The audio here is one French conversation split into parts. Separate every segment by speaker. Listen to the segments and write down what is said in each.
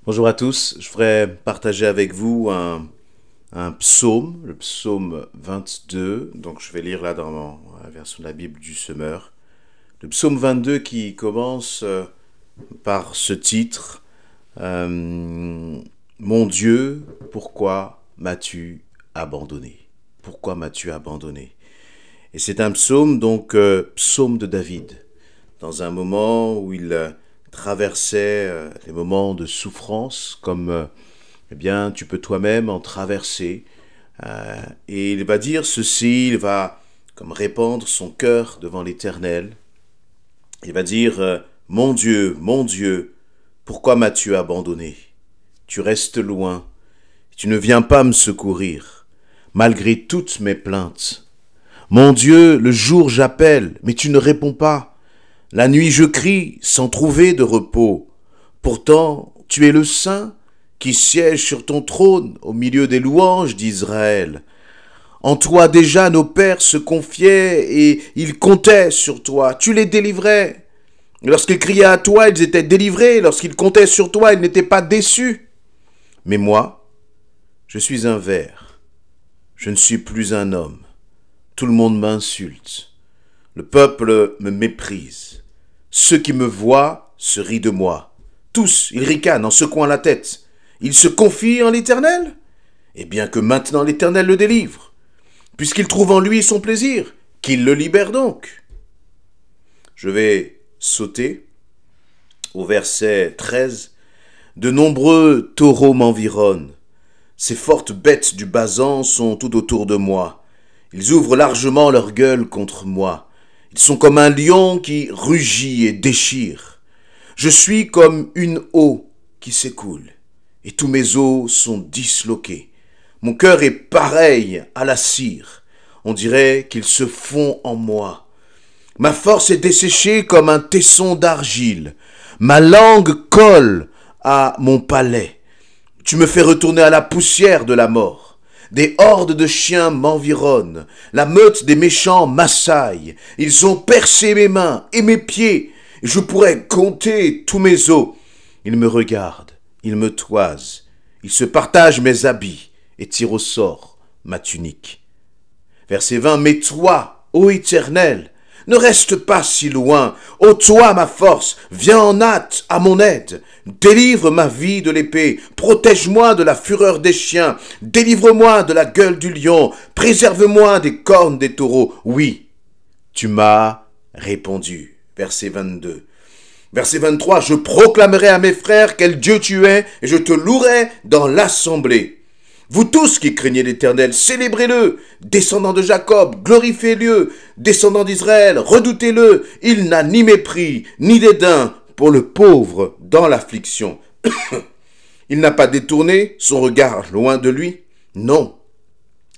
Speaker 1: Bonjour à tous, je voudrais partager avec vous un psaume, le psaume 22, donc je vais lire là dans la version de la Bible du Semeur. Le psaume 22 qui commence par ce titre, Mon Dieu, pourquoi m'as-tu abandonné? Pourquoi m'as-tu abandonné? Et c'est un psaume, donc psaume de David, dans un moment où il traversait des moments de souffrance, comme eh bien tu peux toi-même en traverser. Et il va dire ceci, il va comme répandre son cœur devant l'Éternel. Il va dire, mon Dieu, pourquoi m'as-tu abandonné? Tu restes loin, tu ne viens pas me secourir, malgré toutes mes plaintes. Mon Dieu, le jour j'appelle, mais tu ne réponds pas. La nuit je crie, sans trouver de repos. Pourtant, tu es le Saint qui siège sur ton trône au milieu des louanges d'Israël. En toi déjà nos pères se confiaient et ils comptaient sur toi. Tu les délivrais. Lorsqu'ils criaient à toi, ils étaient délivrés. Lorsqu'ils comptaient sur toi, ils n'étaient pas déçus. Mais moi, je suis un ver. Je ne suis plus un homme. Tout le monde m'insulte. Le peuple me méprise. Ceux qui me voient se rient de moi. Tous, ils ricanent en secouant la tête. Ils se confient en l'Éternel? Eh bien que maintenant l'Éternel le délivre. Puisqu'il trouve en lui son plaisir, qu'il le libère donc. Je vais sauter au verset 13. De nombreux taureaux m'environnent. Ces fortes bêtes du Basan sont tout autour de moi. Ils ouvrent largement leur gueule contre moi. Ils sont comme un lion qui rugit et déchire. Je suis comme une eau qui s'écoule, et tous mes os sont disloqués. Mon cœur est pareil à la cire. On dirait qu'il se fond en moi. Ma force est desséchée comme un tesson d'argile. Ma langue colle à mon palais. Tu me fais retourner à la poussière de la mort. Des hordes de chiens m'environnent. La meute des méchants m'assaille. Ils ont percé mes mains et mes pieds. Je pourrais compter tous mes os. Ils me regardent, ils me toisent. Ils se partagent mes habits et tirent au sort ma tunique. Verset 20. Mais toi, ô Éternel, ne reste pas si loin. Ô toi, ma force, viens en hâte à mon aide. Délivre ma vie de l'épée. Protège-moi de la fureur des chiens. Délivre-moi de la gueule du lion. Préserve-moi des cornes des taureaux. Oui, tu m'as répondu. Verset 22. Verset 23. Je proclamerai à mes frères quel Dieu tu es et je te louerai dans l'assemblée. Vous tous qui craignez l'Éternel, célébrez-le. Descendants de Jacob, glorifiez-le. Descendants d'Israël, redoutez-le. Il n'a ni mépris, ni dédain pour le pauvre dans l'affliction. Il n'a pas détourné son regard loin de lui. Non,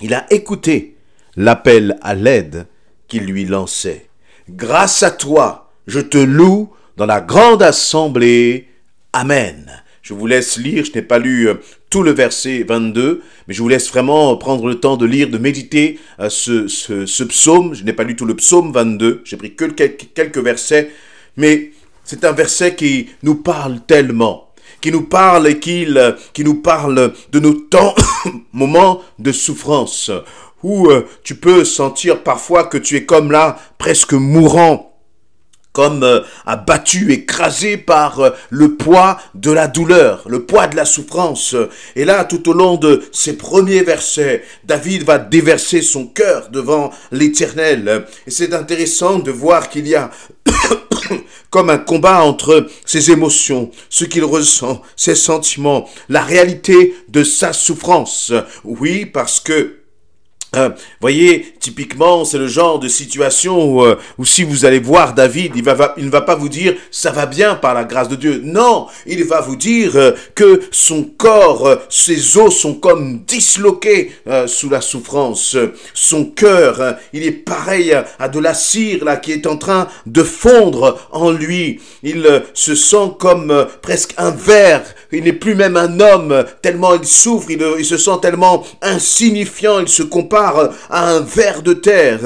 Speaker 1: il a écouté l'appel à l'aide qu'il lui lançait. Grâce à toi, je te loue dans la grande assemblée. Amen. Je vous laisse lire, je n'ai pas lu tout le verset 22, mais je vous laisse vraiment prendre le temps de lire, de méditer ce psaume. Je n'ai pas lu tout le psaume 22, j'ai pris que quelques versets, mais c'est un verset qui nous parle tellement, qui nous parle et qui nous parle de nos temps, moments de souffrance, où tu peux sentir parfois que tu es comme là, presque mourant, comme abattu, écrasé par le poids de la douleur, le poids de la souffrance. Et là, tout au long de ces premiers versets, David va déverser son cœur devant l'Éternel. Et c'est intéressant de voir qu'il y a comme un combat entre ses émotions, ce qu'il ressent, ses sentiments, la réalité de sa souffrance. Oui, parce que voyez, typiquement, c'est le genre de situation où si vous allez voir David, il ne va pas vous dire « ça va bien par la grâce de Dieu ». Non, il va vous dire que son corps, ses os sont comme disloqués sous la souffrance. Son cœur, il est pareil à de la cire là qui est en train de fondre en lui. Il se sent comme presque un ver. Il n'est plus même un homme tellement il souffre, il se sent tellement insignifiant, il se compare part à un ver de terre.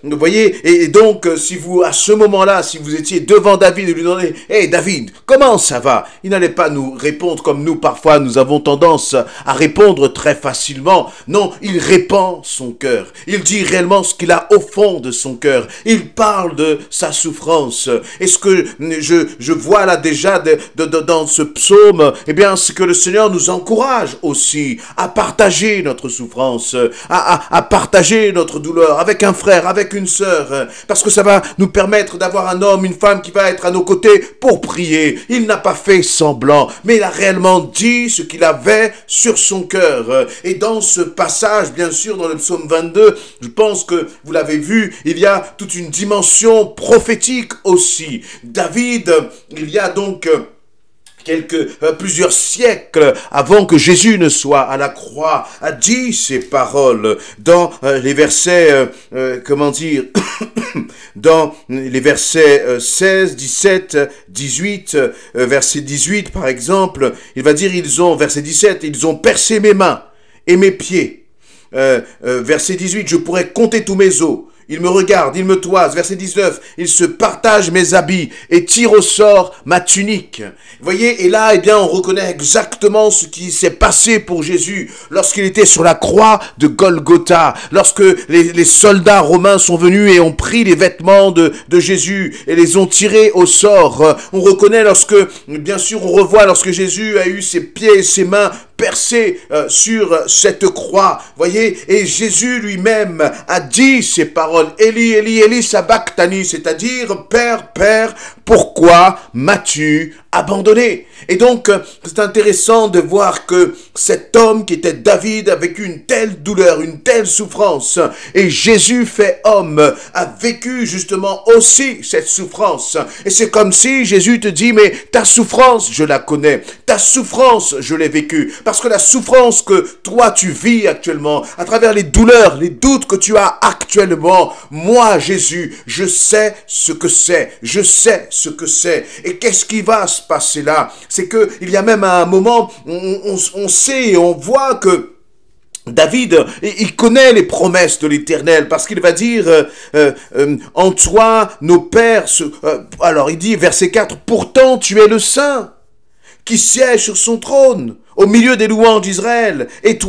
Speaker 1: Vous voyez, et donc, si vous, à ce moment-là, si vous étiez devant David et lui demandez, hey David, comment ça va? Il n'allait pas nous répondre comme nous, parfois, nous avons tendance à répondre très facilement. Non, il répand son cœur. Il dit réellement ce qu'il a au fond de son cœur. Il parle de sa souffrance. Et ce que je vois là déjà dans ce psaume, eh bien, c'est que le Seigneur nous encourage aussi à partager notre souffrance, à partager notre douleur avec un frère, avec une sœur, parce que ça va nous permettre d'avoir un homme, une femme qui va être à nos côtés pour prier. Il n'a pas fait semblant, mais il a réellement dit ce qu'il avait sur son cœur. Et dans ce passage, bien sûr, dans le psaume 22, je pense que vous l'avez vu, il y a toute une dimension prophétique aussi. David, il y a donc plusieurs siècles avant que Jésus ne soit à la croix, a dit ces paroles dans les versets, dans les versets 16, 17, 18, verset 18 par exemple, il va dire, verset 17, ils ont percé mes mains et mes pieds. Verset 18, je pourrais compter tous mes os. Il me regarde, il me toise. Verset 19, il se partage mes habits et tire au sort ma tunique. Vous voyez, et là, eh bien, on reconnaît exactement ce qui s'est passé pour Jésus lorsqu'il était sur la croix de Golgotha, lorsque les soldats romains sont venus et ont pris les vêtements de Jésus et les ont tirés au sort. On reconnaît bien sûr, on revoit lorsque Jésus a eu ses pieds et ses mains percés sur cette croix, voyez, et Jésus lui-même a dit ces paroles, Eli, Eli, Eli, sabachthani, c'est-à-dire, Père, Père, pourquoi m'as-tu abandonné? Et donc, c'est intéressant de voir que cet homme qui était David avec une telle douleur, une telle souffrance, et Jésus fait homme, a vécu justement aussi cette souffrance. Et c'est comme si Jésus te dit, mais ta souffrance, je la connais, ta souffrance, je l'ai vécue, parce que la souffrance que toi tu vis actuellement, à travers les douleurs, les doutes que tu as actuellement, moi Jésus, je sais ce que c'est, je sais ce que c'est. Et qu'est-ce qui va se passer là? C'est que il y a même un moment, on sait et on voit que David, il connaît les promesses de l'Éternel parce qu'il va dire en toi nos pères alors il dit verset 4, pourtant tu es le Saint qui siège sur son trône au milieu des louanges d'Israël. Et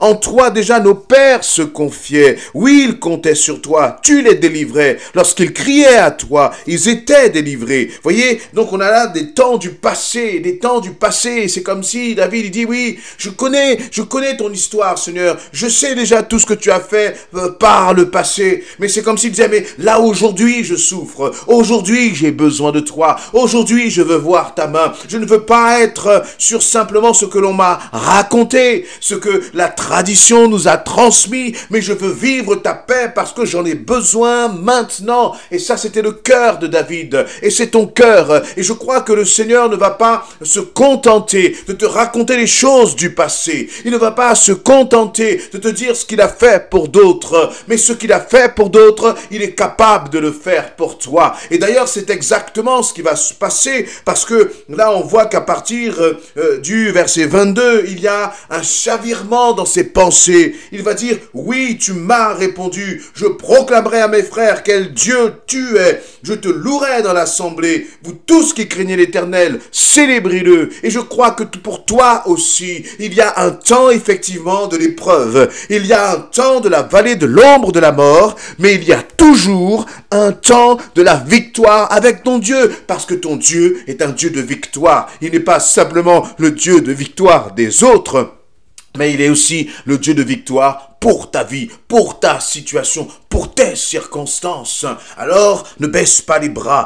Speaker 1: en toi déjà nos pères se confiaient. Oui, ils comptaient sur toi. Tu les délivrais. Lorsqu'ils criaient à toi, ils étaient délivrés. Voyez, donc on a là des temps du passé, C'est comme si David, il dit, oui, je connais ton histoire, Seigneur. Je sais déjà tout ce que tu as fait par le passé. Mais c'est comme s'il disait, mais là, aujourd'hui, je souffre. Aujourd'hui, j'ai besoin de toi. Aujourd'hui, je veux voir ta main. Je ne veux pas être sur simplement ce que l'on m'a raconté, ce que la tradition nous a transmis, mais je veux vivre ta paix parce que j'en ai besoin maintenant. Et ça, c'était le cœur de David. Et c'est ton cœur. Et je crois que le Seigneur ne va pas se contenter de te raconter les choses du passé. Il ne va pas se contenter de te dire ce qu'il a fait pour d'autres. Mais ce qu'il a fait pour d'autres, il est capable de le faire pour toi. Et d'ailleurs, c'est exactement ce qui va se passer parce que là, on voit qu'à partir du verset 22, il y a un chavirement dans ses pensées. Il va dire, oui, tu m'as répondu, je proclamerai à mes frères quel Dieu tu es, je te louerai dans l'assemblée, vous tous qui craignez l'Éternel, célébrez-le. Et je crois que pour toi aussi, il y a un temps effectivement de l'épreuve, il y a un temps de la vallée de l'ombre de la mort, mais il y a toujours un temps de la victoire avec ton Dieu, parce que ton Dieu est un Dieu de victoire. Il n'est pas simplement le Dieu de victoire des autres, mais il est aussi le Dieu de victoire pour ta vie, pour ta situation, pour tes circonstances. Alors, ne baisse pas les bras,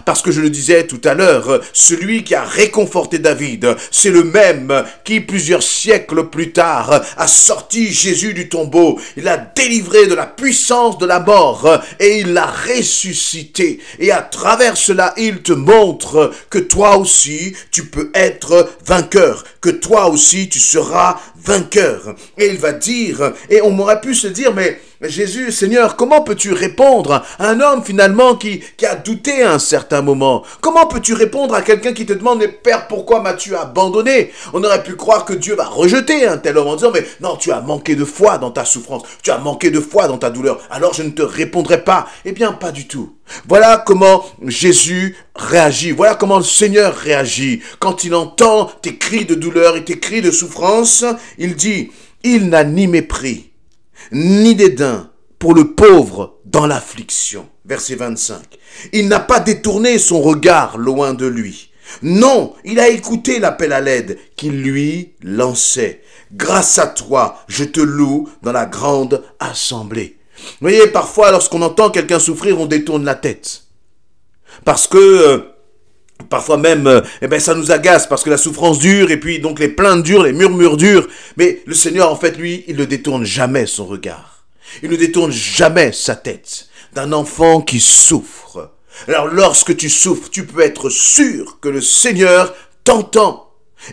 Speaker 1: parce que je le disais tout à l'heure, celui qui a réconforté David, c'est le même qui, plusieurs siècles plus tard, a sorti Jésus du tombeau. Il l'a délivré de la puissance de la mort et il l'a ressuscité. Et à travers cela, il te montre que toi aussi, tu peux être vainqueur, que toi aussi, tu seras vainqueur. Et il va dire, et on m'aurait pu se dire, mais Jésus, Seigneur, comment peux-tu répondre à un homme finalement qui a douté à un certain moment? Comment peux-tu répondre à quelqu'un qui te demande, mais Père, pourquoi m'as-tu abandonné? On aurait pu croire que Dieu va rejeter un tel homme en disant, mais non, tu as manqué de foi dans ta souffrance, tu as manqué de foi dans ta douleur, alors je ne te répondrai pas. Eh bien, pas du tout. Voilà comment Jésus réagit, voilà comment le Seigneur réagit. Quand il entend tes cris de douleur et tes cris de souffrance, il dit, il n'a ni mépris, ni dédain pour le pauvre dans l'affliction. Verset 25. Il n'a pas détourné son regard loin de lui. Non, il a écouté l'appel à l'aide qu'il lui lançait. Grâce à toi, je te loue dans la grande assemblée. Vous voyez, parfois, lorsqu'on entend quelqu'un souffrir, on détourne la tête. Parce que parfois même, ça nous agace parce que la souffrance dure et puis donc les plaintes durent, les murmures durent. Mais le Seigneur, en fait, lui, il ne détourne jamais son regard. Il ne détourne jamais sa tête d'un enfant qui souffre. Alors lorsque tu souffres, tu peux être sûr que le Seigneur t'entend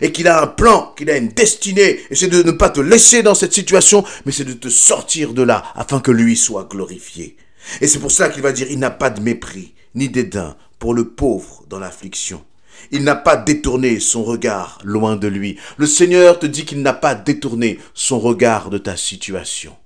Speaker 1: et qu'il a un plan, qu'il a une destinée. Et c'est de ne pas te laisser dans cette situation, mais c'est de te sortir de là afin que lui soit glorifié. Et c'est pour ça qu'il va dire, il n'a pas de mépris ni dédain pour le pauvre dans l'affliction. Il n'a pas détourné son regard loin de lui. Le Seigneur te dit qu'il n'a pas détourné son regard de ta situation.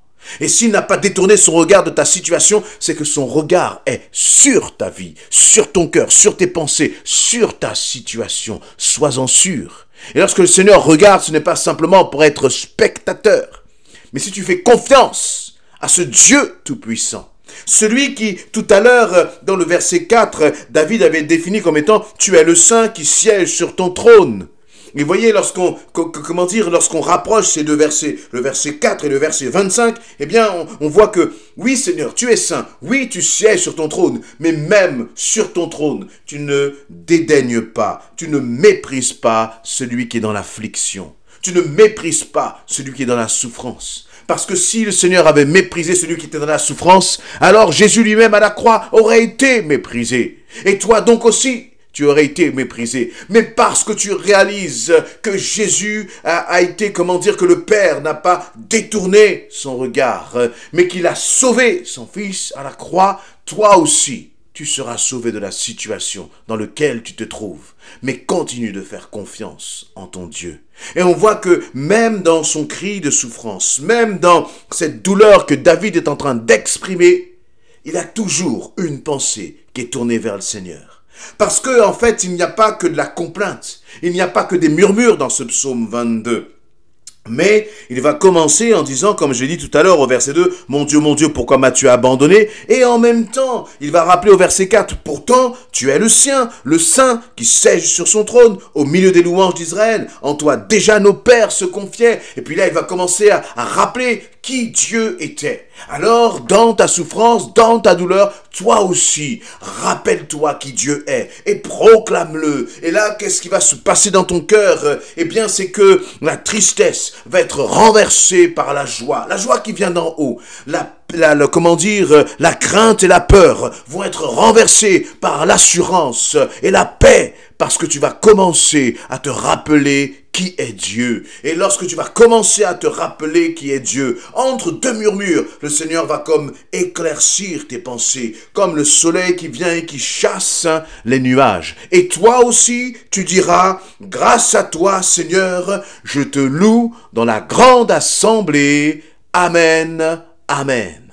Speaker 1: Et s'il n'a pas détourné son regard de ta situation, c'est que son regard est sur ta vie, sur ton cœur, sur tes pensées, sur ta situation. Sois-en sûr. Et lorsque le Seigneur regarde, ce n'est pas simplement pour être spectateur, mais si tu fais confiance à ce Dieu tout-puissant, celui qui, tout à l'heure, dans le verset 4, David avait défini comme étant « Tu es le Saint qui siège sur ton trône ». Et vous voyez, lorsqu'on rapproche ces deux versets, le verset 4 et le verset 25, eh bien, on voit que, oui Seigneur, tu es saint, oui tu sièges sur ton trône, mais même sur ton trône, tu ne dédaignes pas, tu ne méprises pas celui qui est dans l'affliction, tu ne méprises pas celui qui est dans la souffrance. Parce que si le Seigneur avait méprisé celui qui était dans la souffrance, alors Jésus lui-même à la croix aurait été méprisé. Et toi donc aussi, tu aurais été méprisé. Mais parce que tu réalises que Jésus a été, que le Père n'a pas détourné son regard, mais qu'il a sauvé son Fils à la croix, toi aussi, tu seras sauvé de la situation dans laquelle tu te trouves. Mais continue de faire confiance en ton Dieu. Et on voit que même dans son cri de souffrance, même dans cette douleur que David est en train d'exprimer, il a toujours une pensée qui est tournée vers le Seigneur. Parce que, en fait, il n'y a pas que de la complainte, il n'y a pas que des murmures dans ce psaume 22. Mais il va commencer en disant, comme je l'ai dit tout à l'heure au verset 2, « Mon Dieu, pourquoi m'as-tu abandonné ?» Et en même temps, il va rappeler au verset 4, « Pourtant, tu es le sien, le saint qui siège sur son trône, au milieu des louanges d'Israël. En toi, déjà nos pères se confiaient. » Et puis là, il va commencer à rappeler qui Dieu était. Alors, dans ta souffrance, dans ta douleur, toi aussi, rappelle-toi qui Dieu est et proclame-le. Et là, qu'est-ce qui va se passer dans ton cœur? Eh bien, c'est que la tristesse va être renversée par la joie qui vient d'en haut. La crainte et la peur vont être renversées par l'assurance et la paix, parce que tu vas commencer à te rappeler qui est Dieu. Et lorsque tu vas commencer à te rappeler qui est Dieu, entre deux murmures, le Seigneur va comme éclaircir tes pensées, comme le soleil qui vient et qui chasse les nuages. Et toi aussi, tu diras, grâce à toi, Seigneur, je te loue dans la grande assemblée. Amen. Amen.